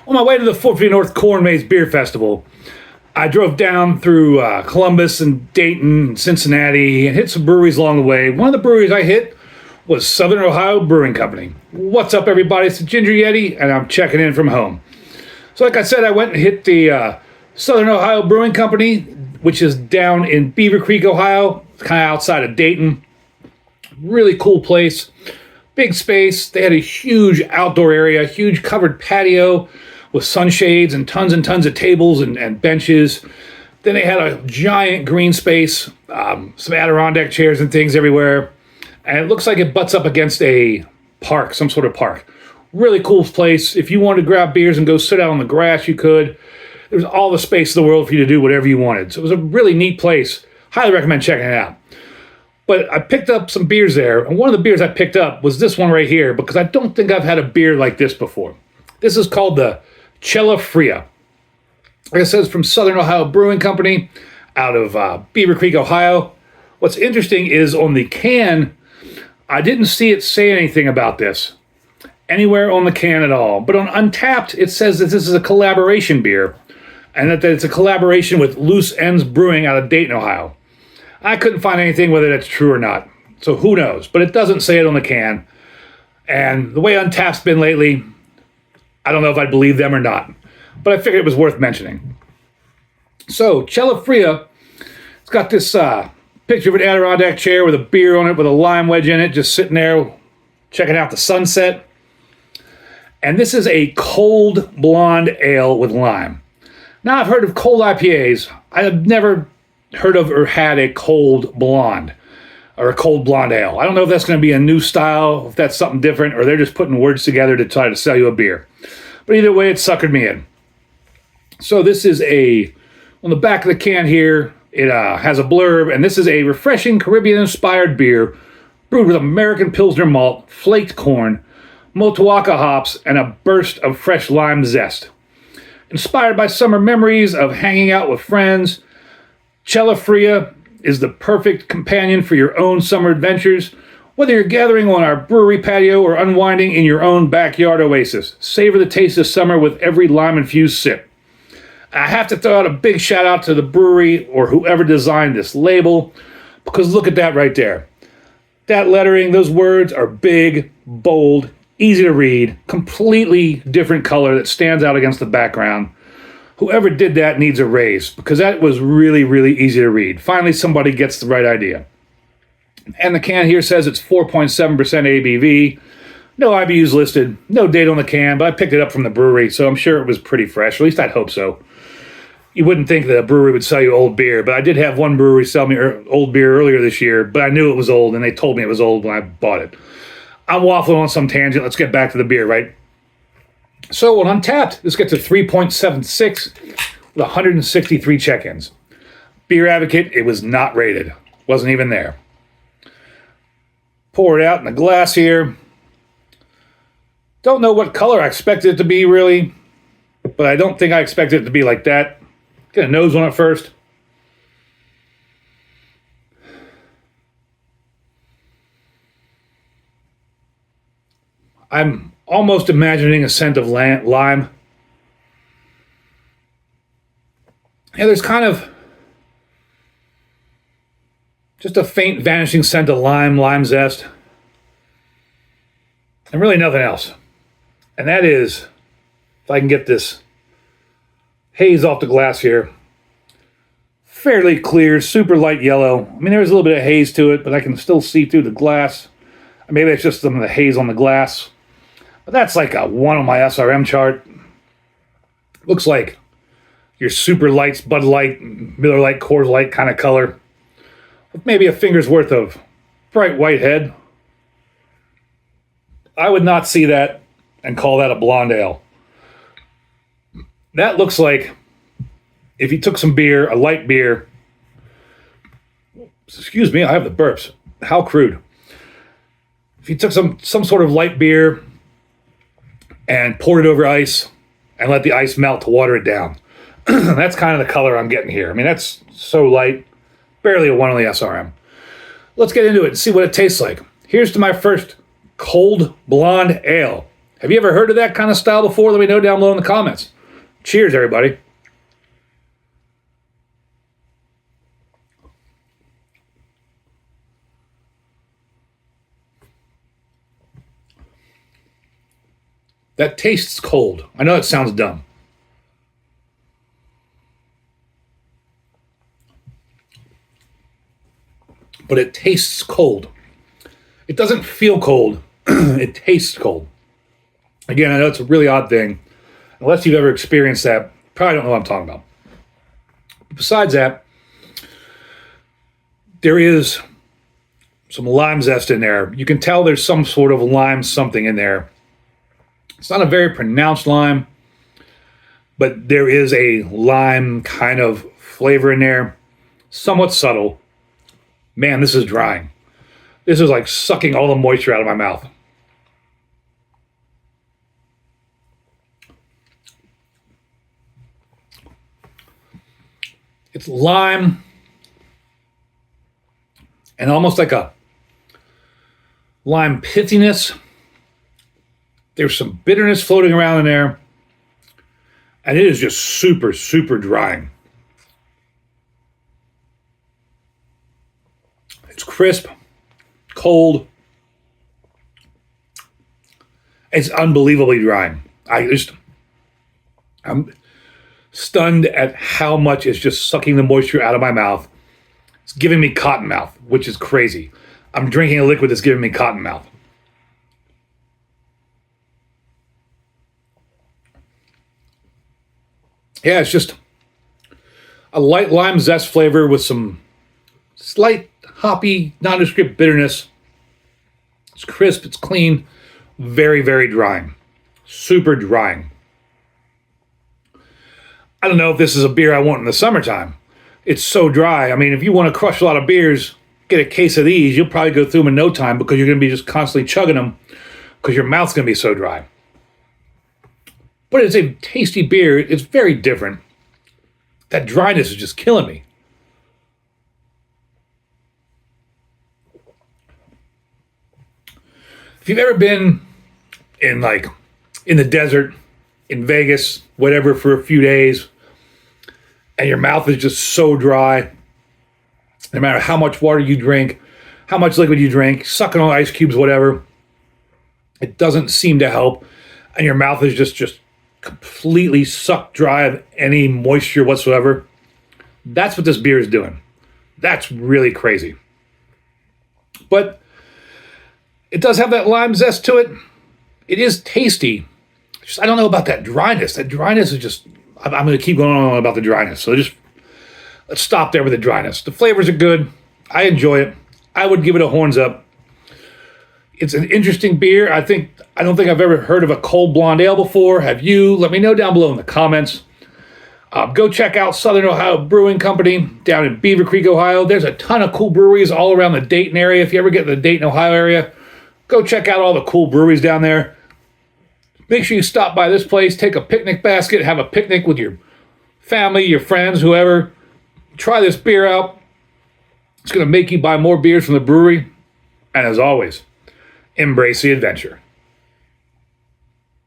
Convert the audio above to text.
On my way to the 450 North Corn Maze Beer Festival, I drove down through Columbus and Dayton and Cincinnati and hit some breweries along the way. One of the breweries I hit was Southern Ohio Brewing Company. What's up, everybody? It's the Ginger Yeti, and I'm checking in from home. So like I said, I went and hit the Southern Ohio Brewing Company, which is down in Beavercreek, Ohio, kind of outside of Dayton. Really cool place. Big space. They had a huge outdoor area, huge covered patio with sunshades and tons of tables and benches. Then they had a giant green space, some Adirondack chairs and things everywhere. And it looks like it butts up against a park, some sort of park. Really cool place. If you wanted to grab beers and go sit out on the grass, you could. There was all the space in the world for you to do whatever you wanted. So it was a really neat place. Highly recommend checking it out. But I picked up some beers there, and one of the beers I picked up was this one right here, because I don't think I've had a beer like this before. This is called the Chela Fria. Like I said, it's from Southern Ohio Brewing Company out of Beavercreek, Ohio. What's interesting is on the can, I didn't see it say anything about this anywhere on the can at all. But on Untapped, it says that this is a collaboration beer, and that it's a collaboration with Loose Ends Brewing out of Dayton, Ohio. I couldn't find anything whether that's true or not, so who knows? But it doesn't say it on the can. And the way Untapped's been lately, I don't know if I believe them or not, but I figured it was worth mentioning. So, Chela Fria, it's got this picture of an Adirondack chair with a beer on it with a lime wedge in it, just sitting there checking out the sunset. And this is a cold blonde ale with lime. Now, I've heard of cold IPAs. I have never heard of or had a cold blonde or a cold blonde ale. I don't know if that's going to be a new style, if that's something different, or they're just putting words together to try to sell you a beer. But either way, it suckered me in. So this is on the back of the can here, it has a blurb, and this is a refreshing Caribbean-inspired beer brewed with American Pilsner malt, flaked corn, Motueka hops, and a burst of fresh lime zest. Inspired by summer memories of hanging out with friends, Chela Fria is the perfect companion for your own summer adventures. Whether you're gathering on our brewery patio or unwinding in your own backyard oasis, savor the taste of summer with every lime-infused sip. I have to throw out a big shout out to the brewery or whoever designed this label, because look at that right there. That lettering, those words are big, bold, easy to read, completely different color that stands out against the background. Whoever did that needs a raise, because that was really, really easy to read. Finally, somebody gets the right idea. And the can here says it's 4.7% ABV. No IBUs listed, no date on the can, but I picked it up from the brewery, so I'm sure it was pretty fresh. At least I'd hope so. You wouldn't think that a brewery would sell you old beer, but I did have one brewery sell me old beer earlier this year, but I knew it was old, and they told me it was old when I bought it. I'm waffling on some tangent. Let's get back to the beer, right? So on Untapped, this gets a 3.76 with 163 check-ins. Beer Advocate, it was not rated. Wasn't even there. Pour it out in a glass here. Don't know what color I expected it to be, really. But I don't think I expected it to be like that. Get a nose on it first. I'm almost imagining a scent of lime. Yeah, there's kind of just a faint vanishing scent of lime zest. And really nothing else. And that is, if I can get this haze off the glass here, fairly clear, super light yellow. I mean, there's a little bit of haze to it, but I can still see through the glass. Maybe it's just some of the haze on the glass. But that's like a 1 on my SRM chart. Looks like your super lights, Bud Light, Miller Lite, Coors Light kind of color. With maybe a finger's worth of bright white head. I would not see that and call that a blonde ale. That looks like if you took some beer, a light beer. Excuse me, I have the burps. How crude. If you took some sort of light beer and poured it over ice and let the ice melt to water it down. That's kind of the color I'm getting here. I mean, that's so light, barely a 1 on the SRM. Let's get into it and see what it tastes like. Here's to my first cold blonde ale. Have you ever heard of that kind of style before? Let me know down below in the comments. Cheers, everybody. That tastes cold. I know that sounds dumb. But it tastes cold. It doesn't feel cold. It tastes cold. Again, I know it's a really odd thing. Unless you've ever experienced that, probably don't know what I'm talking about. Besides that, there is some lime zest in there. You can tell there's some sort of lime something in there. It's not a very pronounced lime, but there is a lime kind of flavor in there. Somewhat subtle. Man, this is drying. This is like sucking all the moisture out of my mouth. It's lime and almost like a lime pithiness. There's some bitterness floating around in there. And it is just super, super drying. It's crisp, cold. It's unbelievably drying. I'm stunned at how much it's just sucking the moisture out of my mouth. It's giving me cotton mouth, which is crazy. I'm drinking a liquid that's giving me cotton mouth. Yeah, it's just a light lime zest flavor with some slight hoppy, nondescript bitterness. It's crisp, it's clean, very, very drying. Super drying. I don't know if this is a beer I want in the summertime. It's so dry. I mean, if you want to crush a lot of beers, get a case of these, you'll probably go through them in no time because you're going to be just constantly chugging them because your mouth's going to be so dry. But it's a tasty beer. It's very different. That dryness is just killing me. If you've ever been in the desert, in Vegas, whatever, for a few days, and your mouth is just so dry, no matter how much water you drink, how much liquid you drink, sucking on ice cubes, whatever, it doesn't seem to help, and your mouth is just completely sucked dry of any moisture whatsoever. That's what this beer is doing. That's really crazy. But it does have that lime zest to it. It is tasty. I don't know about that dryness. That dryness is just... I'm going to keep going on about the dryness. So let's stop there with the dryness. The flavors are good. I enjoy it. I would give it a horns up. It's an interesting beer. I don't think I've ever heard of a cold blonde ale before. Have you? Let me know down below in the comments. Go check out Southern Ohio Brewing Company down in Beavercreek, Ohio. There's a ton of cool breweries all around the Dayton area. If you ever get to the Dayton, Ohio area, go check out all the cool breweries down there. Make sure you stop by this place, take a picnic basket, have a picnic with your family, your friends, whoever. Try this beer out. It's going to make you buy more beers from the brewery. And as always, embrace the adventure.